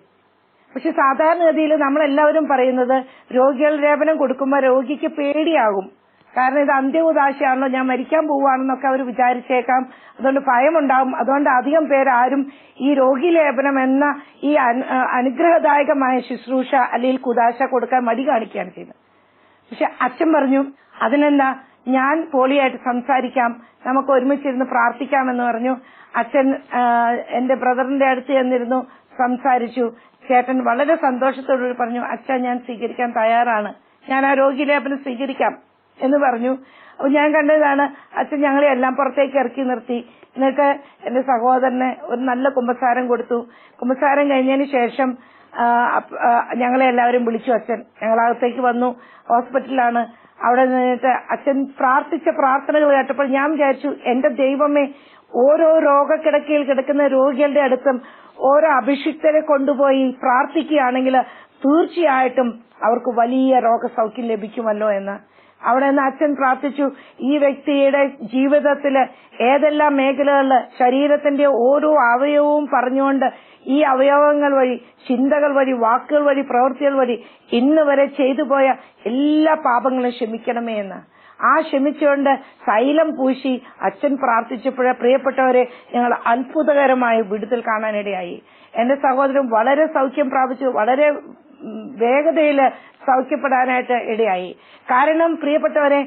പക്ഷെ സാധാരണഗതിയിൽ നമ്മളെല്ലാവരും പറയുന്നത് രോഗികൾ ലേപനം കൊടുക്കുമ്പോൾ രോഗിക്ക് പേടിയാകും. കാരണം ഇത് അന്ത്യഉദാശയാണല്ലോ, ഞാൻ മരിക്കാൻ പോവുകയാണെന്നൊക്കെ അവർ വിചാരിച്ചേക്കാം. അതുകൊണ്ട് ഭയമുണ്ടാകും. അതുകൊണ്ട് അധികം പേരാരും ഈ രോഗി ലേപനം എന്ന ഈ അനുഗ്രഹദായകമായ ശുശ്രൂഷ അല്ലെങ്കിൽ കുദാശ കൊടുക്കാൻ മടി കാണിക്കുകയാണ് ചെയ്യുന്നത്. പക്ഷെ അച്ഛൻ പറഞ്ഞു, അതിനെന്താ, ഞാൻ പോളിയായിട്ട് സംസാരിക്കാം, നമുക്ക് ഒരുമിച്ചിരുന്ന് പ്രാർത്ഥിക്കാമെന്ന് പറഞ്ഞു. അച്ഛൻ എന്റെ ബ്രദറിന്റെ അടുത്ത് ചെന്നിരുന്നു, സംസാരിച്ചു. ചേട്ടൻ വളരെ സന്തോഷത്തോടുകൂടി പറഞ്ഞു, അച്ഛാ, ഞാൻ സ്വീകരിക്കാൻ തയ്യാറാണ്, ഞാൻ ആ രോഗി ലേപനം സ്വീകരിക്കാം എന്ന് പറഞ്ഞു. അപ്പൊ ഞാൻ കണ്ടതാണ്, അച്ഛൻ ഞങ്ങളെ എല്ലാം പുറത്തേക്ക് ഇറക്കി നിർത്തി. എന്നിട്ട് എന്റെ സഹോദരന് ഒരു നല്ല കുമ്പസാരം കൊടുത്തു. കുമ്പസാരം കഴിഞ്ഞതിന് ശേഷം ഞങ്ങളെ എല്ലാവരും വിളിച്ചു. അച്ഛൻ ഞങ്ങളകത്തേക്ക് വന്നു. ഹോസ്പിറ്റലിലാണ്. അവിടെ നിന്നിട്ട് അച്ഛൻ പ്രാർത്ഥിച്ച പ്രാർത്ഥനകൾ കേട്ടപ്പോൾ ഞാൻ വിചാരിച്ചു, എന്റെ ദൈവമേ, ഓരോ രോഗക്കിടക്കയിൽ കിടക്കുന്ന രോഗികളുടെ അടുത്തും ഓരോ അഭിഷിക്തരെ കൊണ്ടുപോയി പ്രാർത്ഥിക്കുകയാണെങ്കിൽ തീർച്ചയായിട്ടും അവർക്ക് വലിയ രോഗസൗഖ്യം ലഭിക്കുമല്ലോ എന്ന്. അവിടെ നിന്ന് അച്ഛൻ പ്രാർത്ഥിച്ചു, ഈ വ്യക്തിയുടെ ജീവിതത്തില് ഏതെല്ലാം മേഖലകളിൽ ശരീരത്തിന്റെ ഓരോ അവയവവും പറഞ്ഞുകൊണ്ട് ഈ അവയവങ്ങൾ വഴി, ചിന്തകൾ വഴി, വാക്കുകൾ വഴി, പ്രവൃത്തികൾ വഴി ഇന്ന് വരെ ചെയ്തു പോയ എല്ലാ പാപങ്ങളും ക്ഷമിക്കണമേ എന്ന്. ആ ക്ഷമിച്ചുകൊണ്ട് തൈലം പൂശി അച്ഛൻ പ്രാർത്ഥിച്ചപ്പോഴേ പ്രിയപ്പെട്ടവരെ, ഞങ്ങൾ അത്ഭുതകരമായ വിടുതൽ കാണാനിടയായി. എന്റെ സഹോദരൻ വളരെ സൗഖ്യം പ്രാപിച്ചു, വളരെ വേഗതയിൽ സൗഖ്യപ്പെടാനായിട്ട് ഇടയായി. കാരണം പ്രിയപ്പെട്ടവരെ,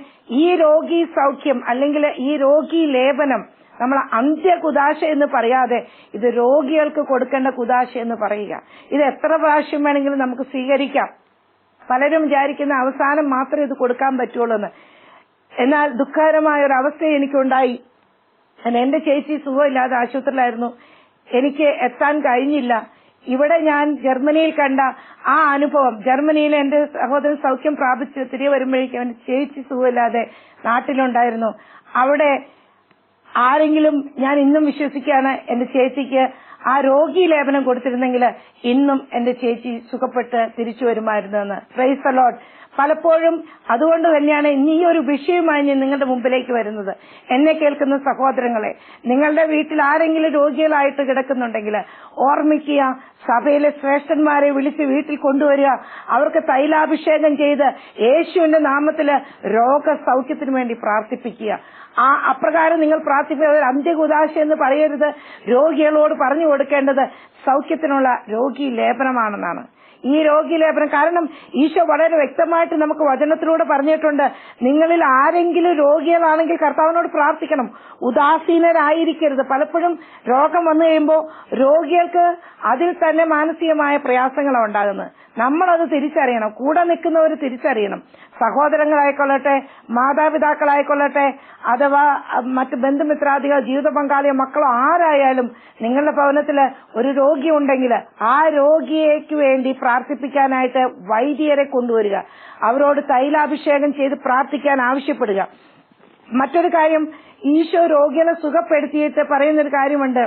ഈ രോഗി സൗഖ്യം അല്ലെങ്കിൽ ഈ രോഗി ലേപനം നമ്മൾ അന്ത്യ കുദാശ എന്ന് പറയാതെ ഇത് രോഗികൾക്ക് കൊടുക്കേണ്ട കുദാശ എന്ന് പറയുക. ഇത് എത്ര പ്രാവശ്യം വേണമെങ്കിലും നമുക്ക് സ്വീകരിക്കാം. പലരും വിചാരിക്കുന്ന അവസാനം മാത്രമേ ഇത് കൊടുക്കാൻ പറ്റുള്ളൂ എന്ന്. എന്നാൽ ദുഃഖകരമായ ഒരു അവസ്ഥ എനിക്കുണ്ടായി. എന്റെ ചേച്ചി സുഖമില്ലാതെ ആശുപത്രിയിലായിരുന്നു. എനിക്ക് എത്താൻ കഴിഞ്ഞില്ല. ഇവിടെ ഞാൻ ജർമ്മനിയിൽ കണ്ട ആ അനുഭവം, ജർമ്മനിയിൽ എന്റെ സഹോദരൻ സൗഖ്യം പ്രാപിച്ച് തിരികെ വരുമ്പോഴേക്കും എന്റെ ചേച്ചി സുഖമില്ലാതെ നാട്ടിലുണ്ടായിരുന്നു. അവിടെ ആരെങ്കിലും, ഞാൻ ഇന്നും വിശ്വസിക്കുകയാണ്, എന്റെ ചേച്ചിക്ക് ആ രോഗി ലേപനം കൊടുത്തിരുന്നെങ്കിൽ ഇന്നും എന്റെ ചേച്ചി സുഖപ്പെട്ട് തിരിച്ചു വരുമായിരുന്നു എന്ന്. Price the Lord. പലപ്പോഴും അതുകൊണ്ട് തന്നെയാണ് ഇന്ന് ഈ ഒരു വിഷയമായി ഞാൻ നിങ്ങളുടെ മുമ്പിലേക്ക് വരുന്നത്. എന്നെ കേൾക്കുന്ന സഹോദരങ്ങളെ, നിങ്ങളുടെ വീട്ടിൽ ആരെങ്കിലും രോഗികളായിട്ട് കിടക്കുന്നുണ്ടെങ്കിൽ ഓർമ്മിക്കുക, സഭയിലെ ശ്രേഷ്ഠന്മാരെ വിളിച്ച് വീട്ടിൽ കൊണ്ടുവരിക, അവർക്ക് തൈലാഭിഷേകം ചെയ്ത് യേശുവിന്റെ നാമത്തില് രോഗസൗഖ്യത്തിന് വേണ്ടി പ്രാർത്ഥിപ്പിക്കുക. അപ്രകാരം നിങ്ങൾ പ്രാർത്ഥിക്കുക. അന്ത്യകുദാശ എന്ന് പറയരുത്. രോഗികളോട് പറഞ്ഞു കൊടുക്കേണ്ടത് സൗഖ്യത്തിനുള്ള രോഗി ലേപനമാണെന്നാണ്. ഈ രോഗി ലേപനം, കാരണം ഈശോ വളരെ വ്യക്തമായിട്ട് നമുക്ക് വചനത്തിലൂടെ പറഞ്ഞിട്ടുണ്ട്, നിങ്ങളിൽ ആരെങ്കിലും രോഗികളാണെങ്കിൽ കർത്താവിനോട് പ്രാർത്ഥിക്കണം, ഉദാസീനരായിരിക്കരുത്. പലപ്പോഴും രോഗം വന്നു കഴിയുമ്പോൾ രോഗികൾക്ക് അതിൽ തന്നെ മാനസികമായ പ്രയാസങ്ങളാണ് ഉണ്ടാകുന്നത്. നമ്മളത് തിരിച്ചറിയണം. കൂടെ നിൽക്കുന്നവർ തിരിച്ചറിയണം. സഹോദരങ്ങളായിക്കൊള്ളട്ടെ, മാതാപിതാക്കളായിക്കൊള്ളട്ടെ, അഥവാ മറ്റ് ബന്ധുമിത്രാദികൾ, ജീവിത പങ്കാളിയോ മക്കളോ ആരായാലും നിങ്ങളുടെ ഭവനത്തില് ഒരു രോഗി ഉണ്ടെങ്കിൽ ആ രോഗിയേക്ക് വേണ്ടി പ്രാർത്ഥിപ്പിക്കാനായിട്ട് വൈദ്യരെ കൊണ്ടുവരിക. അവരോട് തൈലാഭിഷേകം ചെയ്ത് പ്രാർത്ഥിക്കാൻ ആവശ്യപ്പെടുക. മറ്റൊരു കാര്യം, ഈശോ രോഗികളെ സുഖപ്പെടുത്തിയിട്ട് പറയുന്നൊരു കാര്യമുണ്ട്,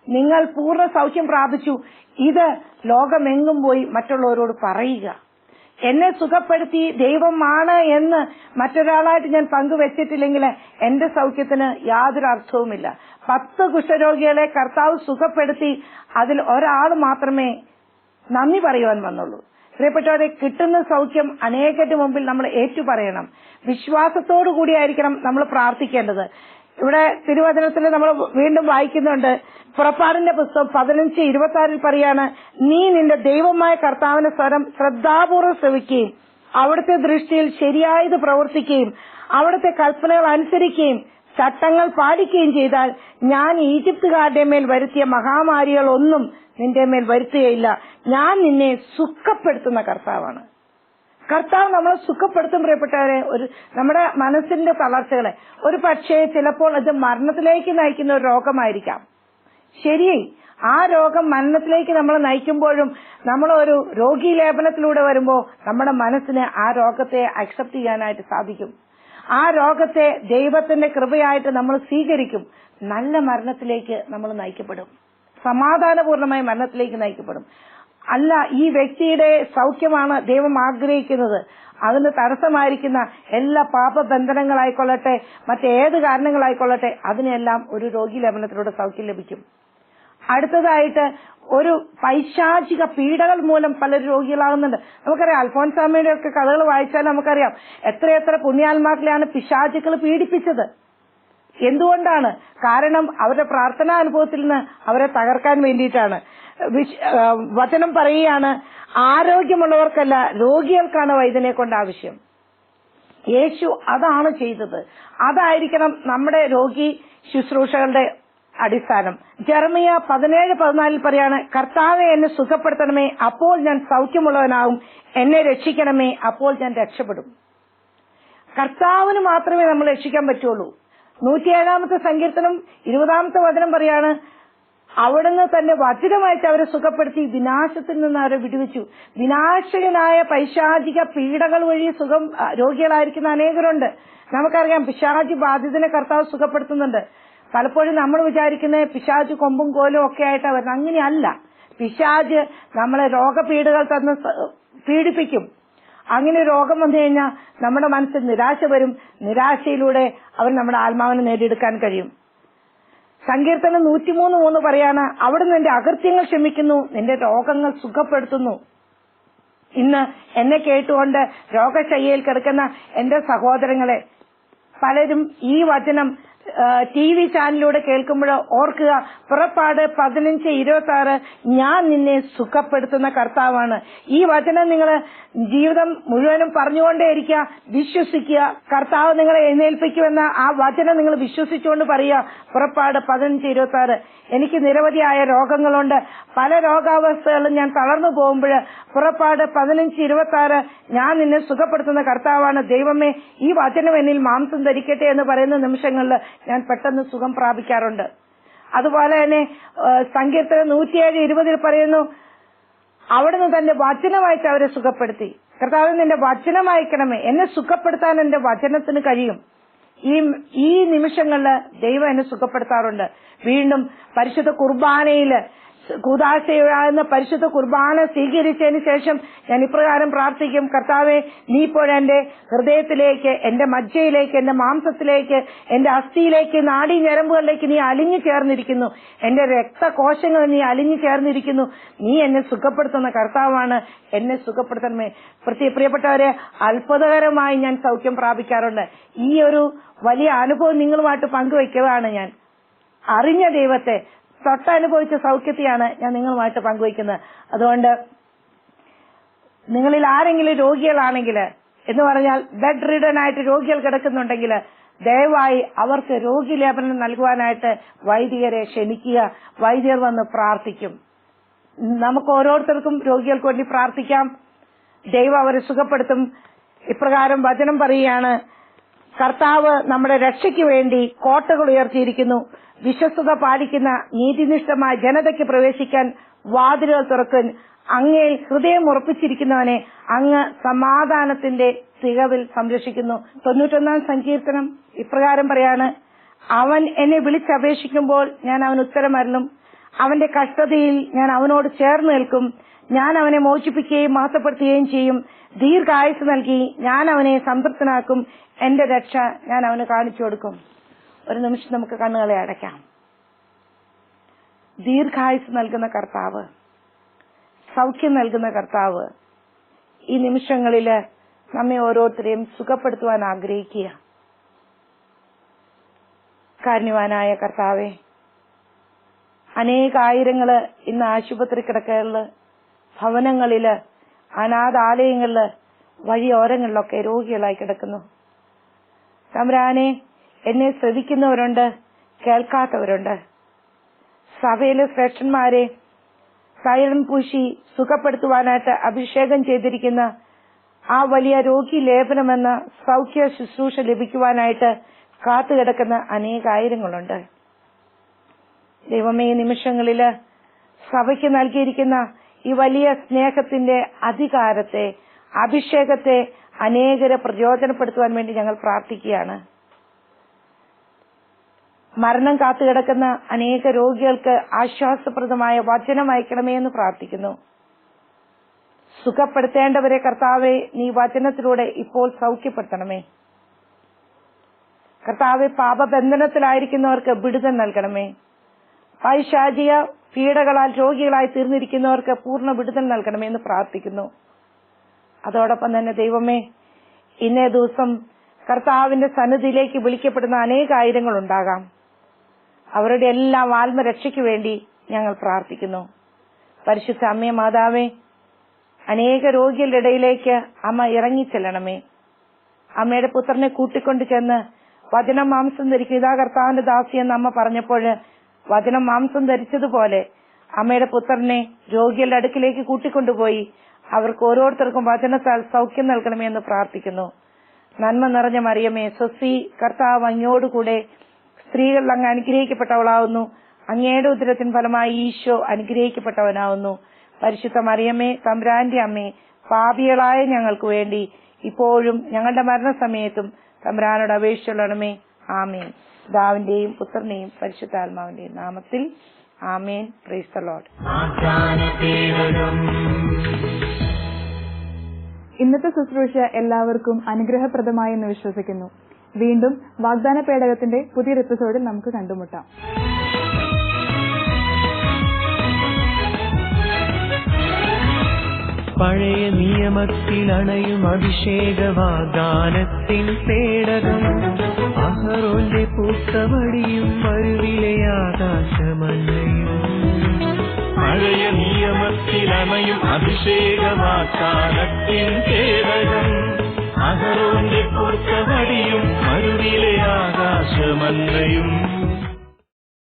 നിങ്ങൾ പൂർണ്ണ സൗഖ്യം പ്രാപിച്ചു, ഇത് ലോകമെങ്ങും പോയി മറ്റുള്ളവരോട് പറയുക. എന്നെ സുഖപ്പെടുത്തി ദൈവമാണ് എന്ന് മറ്റൊരാളായിട്ട് ഞാൻ പങ്കുവെച്ചിട്ടില്ലെങ്കിൽ എന്റെ സൗഖ്യത്തിന് യാതൊരു അർത്ഥവുമില്ല. 10 കുഷ്ഠരോഗികളെ കർത്താവ് സുഖപ്പെടുത്തി, അതിൽ ഒരാൾ മാത്രമേ നന്ദി പറയുവാൻ വന്നുള്ളൂ. പ്രിയപ്പെട്ടവരെ, കിട്ടുന്ന സൗഖ്യം അനേകരുടെ മുമ്പിൽ നമ്മൾ ഏറ്റുപറയണം. വിശ്വാസത്തോടു കൂടിയായിരിക്കണം നമ്മൾ പ്രാർത്ഥിക്കേണ്ടത്. ഇവിടെ തിരുവചനത്തിൽ നമ്മൾ വീണ്ടും വായിക്കുന്നുണ്ട്, പുറപ്പാടിന്റെ പുസ്തകം 15:26 പറയാണ്, നീ നിന്റെ ദൈവമായ കർത്താവിന്റെ സ്വരം ശ്രദ്ധാപൂർവ്വം ശ്രവിക്കുകയും അവിടുത്തെ ദൃഷ്ടിയിൽ ശരിയായത് പ്രവർത്തിക്കുകയും അവിടുത്തെ കൽപ്പനകൾ അനുസരിക്കുകയും ചട്ടങ്ങൾ പാലിക്കുകയും ചെയ്താൽ ഞാൻ ഈജിപ്തുകാരുടെ മേൽ വരുത്തിയ മഹാമാരികളൊന്നും നിന്റെ മേൽ വരുത്തുകയില്ല. ഞാൻ നിന്നെ സുഖപ്പെടുത്തുന്ന കർത്താവാണ്. കർത്താവ് നമ്മളെ സുഖപ്പെടുത്തും. പ്രിയപ്പെട്ടവരെ, നമ്മുടെ മനസ്സിന്റെ തളർച്ചകളെ, ഒരു പക്ഷേ ചിലപ്പോൾ അത് മരണത്തിലേക്ക് നയിക്കുന്ന ഒരു രോഗമായിരിക്കാം. ശരി, ആ രോഗം മരണത്തിലേക്ക് നമ്മൾ നയിക്കുമ്പോഴും നമ്മൾ ഒരു രോഗി ലേപനത്തിലൂടെ വരുമ്പോൾ നമ്മുടെ മനസ്സിന് ആ രോഗത്തെ അക്സെപ്റ്റ് ചെയ്യാനായിട്ട് സാധിക്കും. ആ രോഗത്തെ ദൈവത്തിന്റെ കൃപയായിട്ട് നമ്മൾ സ്വീകരിക്കും. നല്ല മരണത്തിലേക്ക് നമ്മൾ നയിക്കപ്പെടും. സമാധാനപൂർണമായ മരണത്തിലേക്ക് നയിക്കപ്പെടും. അല്ല, ഈ വ്യക്തിയുടെ സൗഖ്യമാണ് ദൈവം ആഗ്രഹിക്കുന്നത്. അതിന് തടസ്സമായിരിക്കുന്ന എല്ലാ പാപബന്ധനങ്ങളായിക്കൊള്ളട്ടെ, മറ്റേത് കാരണങ്ങളായിക്കൊള്ളട്ടെ, അതിനെല്ലാം ഒരു രോഗി ലേപനത്തിലൂടെ സൗഖ്യം ലഭിക്കും. അടുത്തതായിട്ട്, ഒരു പൈശാചിക പീഡകൾ മൂലം പലരും രോഗികളാകുന്നുണ്ട്. നമുക്കറിയാം, അൽഫോൻസാമ്മയുടെ ഒക്കെ കഥകൾ വായിച്ചാൽ നമുക്കറിയാം എത്രയെത്ര പുണ്യാത്മാക്കളെയാണ് പിശാചുക്കൾ പീഡിപ്പിച്ചത്. എന്തുകൊണ്ടാണ്? കാരണം അവരുടെ പ്രാർത്ഥനാ അനുഭവത്തിൽ നിന്ന് അവരെ തകർക്കാൻ വേണ്ടിയിട്ടാണ്. വചനം പറയുകയാണ്, ആരോഗ്യമുള്ളവർക്കല്ല രോഗികൾക്കാണ് വൈദ്യനെ കൊണ്ട് ആവശ്യം. യേശു അതാണ് ചെയ്തത്. അതായിരിക്കണം നമ്മുടെ രോഗി ശുശ്രൂഷകളുടെ അടിസ്ഥാനം. ജെറമിയ 17:14 പറയാണ്, കർത്താവെ എന്നെ സുഖപ്പെടുത്തണമേ, അപ്പോൾ ഞാൻ സൗഖ്യമുള്ളവനാകും, എന്നെ രക്ഷിക്കണമേ, അപ്പോൾ ഞാൻ രക്ഷപ്പെടും. കർത്താവിന് മാത്രമേ നമ്മൾ രക്ഷിക്കാൻ പറ്റുള്ളൂ. 107-ാമത്തെ സങ്കീർത്തനം 20-ാമത്തെ വചനം പറയാണ്, അവിടുന്ന് തന്റെ വചനമായിട്ട് അവരെ സുഖപ്പെടുത്തി വിനാശത്തിൽ നിന്ന് അവരെ വിടുവിച്ചു. വിനാശകനായ പൈശാചിക പീഡകൾ വഴി രോഗികളായിരിക്കുന്ന അനേകരുണ്ട്. നമുക്കറിയാം, പിശാചി ബാധിതനെ കർത്താവ് സുഖപ്പെടുത്തുന്നുണ്ട്. പലപ്പോഴും നമ്മൾ വിചാരിക്കുന്ന പിശാച് കൊമ്പും കോലും ഒക്കെ ആയിട്ടാണ് വരുന്നത്. അങ്ങനെയല്ല. പിശാച് നമ്മളെ രോഗപീഡകൾ തന്ന് പീഡിപ്പിക്കും. അങ്ങനെ രോഗം വന്നു കഴിഞ്ഞാൽ നമ്മുടെ മനസ്സിൽ നിരാശ വരും. നിരാശയിലൂടെ അവൻ നമ്മുടെ ആത്മാവിനെ നേടിയെടുക്കാൻ കഴിയും. സങ്കീർത്തനം 103:3 പറയാണ്, അവിടുന്ന് നിന്റെ അകൃത്യങ്ങൾ ക്ഷമിക്കുന്നു, നിന്റെ രോഗങ്ങൾ സുഖപ്പെടുത്തുന്നു. ഇന്ന് എന്നെ കേട്ടുകൊണ്ട് രോഗശയ്യയിൽ കിടക്കുന്ന എന്റെ സഹോദരങ്ങളെ, പലരും ഈ വചനം TV ചാനലിലൂടെ കേൾക്കുമ്പോൾ ഓർക്കുക, പുറപ്പാട് 15:26, ഞാൻ നിന്നെ സുഖപ്പെടുത്തുന്ന കർത്താവാണ്. ഈ വചനം നിങ്ങൾ ജീവിതം മുഴുവനും പറഞ്ഞുകൊണ്ടേയിരിക്കുക, വിശ്വസിക്കുക. കർത്താവ് നിങ്ങളെ എഴുന്നേൽപ്പിക്കുമെന്ന ആ വചനം നിങ്ങൾ വിശ്വസിച്ചുകൊണ്ട് പറയുക. പുറപ്പാട് 15:26, എനിക്ക് നിരവധിയായ രോഗങ്ങളുണ്ട്, പല രോഗാവസ്ഥകളും ഞാൻ തളർന്നു പോകുമ്പോൾ പുറപ്പാട് 15:26, ഞാൻ നിന്നെ സുഖപ്പെടുത്തുന്ന കർത്താവാണ്. ദൈവമേ, ഈ വചനം എന്നിൽ മാംസം ധരിക്കട്ടെ എന്ന് പറയുന്ന നിമിഷങ്ങളിൽ ഞാൻ പെട്ടെന്ന് സുഖം പ്രാപിക്കാറുണ്ട്. അതുപോലെ തന്നെ സങ്കീർത്തനം 107:20 പറയുന്നു, അവിടുന്ന് തന്റെ വചനമായിട്ട് അവരെ സുഖപ്പെടുത്തി. കർത്താവ്, നിന്റെ വചനം അയക്കണമേ, എന്നെ സുഖപ്പെടുത്താൻ എന്റെ വചനത്തിന് കഴിയും. ഈ നിമിഷങ്ങളില് ദൈവം എന്നെ സുഖപ്പെടുത്താറുണ്ട്. വീണ്ടും പരിശുദ്ധ കുർബാനയില് കൂദാശയാകുന്ന പരിശുദ്ധ കുർബാന സ്വീകരിച്ചതിന് ശേഷം ഞാൻ ഇപ്രകാരം പ്രാർത്ഥിക്കും, കർത്താവെ, നീ ഇപ്പോഴെന്റെ ഹൃദയത്തിലേക്ക്, എന്റെ മജ്ജയിലേക്ക്, എന്റെ മാംസത്തിലേക്ക്, എന്റെ അസ്ഥിയിലേക്ക്, നാഡീ ഞരമ്പുകളിലേക്ക് നീ അലിഞ്ഞു ചേർന്നിരിക്കുന്നു. എന്റെ രക്തകോശങ്ങൾ നീ അലിഞ്ഞു ചേർന്നിരിക്കുന്നു. നീ എന്നെ സുഖപ്പെടുത്തുന്ന കർത്താവാണ്. എന്നെ സുഖപ്പെടുത്തണമേ. പ്രിയപ്പെട്ടവരെ, അത്ഭുതകരമായി ഞാൻ സൗഖ്യം പ്രാപിക്കാറുണ്ട്. ഈ ഒരു വലിയ അനുഭവം നിങ്ങളുമായിട്ട് പങ്കുവയ്ക്കുകയാണ്. ഞാൻ അറിഞ്ഞ ദൈവത്തെ, തൊട്ടനുഭവിച്ച സൗഖ്യത്തെയാണ് ഞാൻ നിങ്ങളുമായിട്ട് പങ്കുവയ്ക്കുന്നത്. അതുകൊണ്ട് നിങ്ങളിൽ ആരെങ്കിലും രോഗികളാണെങ്കിൽ, എന്ന് പറഞ്ഞാൽ ബെഡ് റിഡൻ ആയിട്ട് രോഗികൾ കിടക്കുന്നുണ്ടെങ്കിൽ, ദയവായി അവർക്ക് രോഗിലേപനം നൽകുവാനായിട്ട് വൈദികരെ ക്ഷണിക്കുക. വൈദികർ വന്ന് പ്രാർത്ഥിക്കും. നമുക്ക് ഓരോരുത്തർക്കും രോഗികൾക്ക് വേണ്ടി പ്രാർത്ഥിക്കാം. ദൈവം അവരെ സുഖപ്പെടുത്തും. ഇപ്രകാരം വചനം പറയുകയാണ്, കർത്താവ് നമ്മുടെ രക്ഷയ്ക്ക് വേണ്ടി കോട്ടകൾ ഉയർത്തിയിരിക്കുന്നു. വിശ്വസ്തത പാലിക്കുന്ന നീതിനിഷ്ഠമായ ജനതയ്ക്ക് പ്രവേശിക്കാൻ വാതിലുകൾ തുറക്കും. അങ്ങേ ഹൃദയം ഉറപ്പിച്ചിരിക്കുന്നവനെ അങ്ങ് സമാധാനത്തിന്റെ തികവിൽ സംരക്ഷിക്കുന്നു. 91-ാം സങ്കീർത്തനം ഇപ്രകാരം പറയാണ്, അവൻ എന്നെ വിളിച്ചപേക്ഷിക്കുമ്പോൾ ഞാൻ അവന് ഉത്തരമരുളും. അവന്റെ കഷ്ടതയിൽ ഞാൻ അവനോട് ചേർന്ന് നിൽക്കും. ഞാൻ അവനെ മോചിപ്പിക്കുകയും മഹത്വപ്പെടുത്തുകയും ചെയ്യും. ദീർഘായുസ് നൽകി ഞാൻ അവനെ സംതൃപ്തനാക്കും. എന്റെ രക്ഷ ഞാൻ അവന് കാണിച്ചു കൊടുക്കും. ഒരു നിമിഷം നമുക്ക് കണ്ണുകളെ അടയ്ക്കാം. ദീർഘായുസ് നൽകുന്ന കർത്താവ്, സൗഖ്യം നൽകുന്ന കർത്താവ് ഈ നിമിഷങ്ങളില് നമ്മെ ഓരോരുത്തരെയും സുഖപ്പെടുത്തുവാൻ ആഗ്രഹിക്കുക. കാരുണ്യവാനായ കർത്താവെ, അനേകായിരങ്ങള് ഇന്ന് ആശുപത്രി കിടക്കകളില്, ഭവനങ്ങളില്, അനാഥാലയങ്ങളില്, വഴിയോരങ്ങളിലൊക്കെ രോഗികളായി കിടക്കുന്നു. തമ്പുരാനെ, എന്നെ ശ്രദ്ധിക്കുന്നവരുണ്ട്, കേൾക്കാത്തവരുണ്ട്. സഭയിലെ ശ്രേഷ്ഠന്മാരെ തൈലം പൂശി സുഖപ്പെടുത്തുവാനായിട്ട് അഭിഷേകം ചെയ്തിരിക്കുന്ന ആ വലിയ രോഗി ലേപനമെന്ന സൗഖ്യ ശുശ്രൂഷ ലഭിക്കുവാനായിട്ട് കാത്തുകിടക്കുന്ന അനേകായിരങ്ങളുണ്ട്. ദൈവമേ, ഈ നിമിഷങ്ങളില് സഭയ്ക്ക് നൽകിയിരിക്കുന്ന ഈ വലിയ സ്നേഹത്തിന്റെ അധികാരത്തെ, അഭിഷേകത്തെ അനേകരെ പ്രയോജനപ്പെടുത്തുവാൻ വേണ്ടി ഞങ്ങൾ പ്രാർത്ഥിക്കുകയാണ്. മരണം കാത്തുകിടക്കുന്ന അനേക രോഗികൾക്ക് ആശ്വാസപ്രദമായ വചനം അയക്കണമേ എന്ന് പ്രാർത്ഥിക്കുന്നു. സുഖപ്പെടുത്തേണ്ടവരെ കർത്താവെ, നീ വചനത്തിലൂടെ ഇപ്പോൾ സൗഖ്യപ്പെടുത്തണമേ. കർത്താവെ, പാപബന്ധനത്തിലായിരിക്കുന്നവർക്ക് വിടുതൽ നൽകണമേ. പൈശാചിക പീഡകളാൽ രോഗികളായി തീർന്നിരിക്കുന്നവർക്ക് പൂർണ്ണ വിടുതൽ നൽകണമേ എന്ന് പ്രാർത്ഥിക്കുന്നു. അതോടൊപ്പം തന്നെ ദൈവമേ, ഇന്നേ ദിവസം കർത്താവിന്റെ സന്നിധിയിലേക്ക് വിളിക്കപ്പെടുന്ന അനേകായിരങ്ങൾ ഉണ്ടാകാം. അവരുടെ എല്ലാം ആത്മരക്ഷയ്ക്ക് വേണ്ടി ഞങ്ങൾ പ്രാർത്ഥിക്കുന്നു. പരിശുദ്ധ അമ്മേ മാതാവേ, അനേക രോഗികളുടെ ഇടയിലേക്ക് അമ്മ ഇറങ്ങിച്ചെല്ലണമേ. അമ്മയുടെ പുത്രനെ കൂട്ടിക്കൊണ്ടു ചെന്ന് വചനം മാംസം ധരിക്കും, ഇതാ കർത്താവിന്റെ ദാസി എന്ന് അമ്മ പറഞ്ഞപ്പോൾ വചനം മാംസം ധരിച്ചതുപോലെ അമ്മയുടെ പുത്രനെ രോഗികളുടെ അടുക്കിലേക്ക് കൂട്ടിക്കൊണ്ടുപോയി അവർക്ക് ഓരോരുത്തർക്കും വചനത്താൽ സൗഖ്യം നൽകണമേ എന്ന് പ്രാർത്ഥിക്കുന്നു. നന്മ നിറഞ്ഞ മറിയമേ, സ്വസ്തി, കർത്താവ് അങ്ങയോടുകൂടെ സ്ത്രീകൾ അങ്ങ് അനുഗ്രഹിക്കപ്പെട്ടവളാവുന്നു. അങ്ങയുടെ ഉദരത്തിൻ ഫലമായി ഈശോ അനുഗ്രഹിക്കപ്പെട്ടവനാവുന്നു. പരിശുദ്ധ മറിയമേ, തമ്പുരാന്റെ അമ്മേ, പാപികളായ ഞങ്ങൾക്ക് വേണ്ടി ഇപ്പോഴും ഞങ്ങളുടെ മരണസമയത്തും തമ്പുരാനോട് അപേക്ഷിച്ചുകൊള്ളണമേ. ആമേൻ. പിതാവിന്റെയും പുത്രന്റെയും പരിശുദ്ധാത്മാവിന്റെയും നാമത്തിൽ ആമേൻ. Price the Lord. ഇന്നത്തെ ശുശ്രൂഷ എല്ലാവർക്കും അനുഗ്രഹപ്രദമായി എന്ന് വിശ്വസിക്കുന്നു. വീണ്ടും വാഗ്ദാന പേടകത്തിന്റെ പുതിയൊരു എപ്പിസോഡിൽ നമുക്ക് കണ്ടുമുട്ടാം. പഴയ നിയമത്തിൽ അണയും അഭിഷേക വാഗ്ദാനത്തിൻ പേടകം, അഹറോന്റെ പൂത്തവടിയും മരുവിലെ ആകാശമഞ്ഞയും. പഴയ നിയമത്തിൽ അണയും അഭിഷേക വാഗ്ദാനത്തിൻ പേടകം, അഹറോന്റെ പൂത്തവടിയും മരുവിലെ ആകാശമഞ്ഞയും.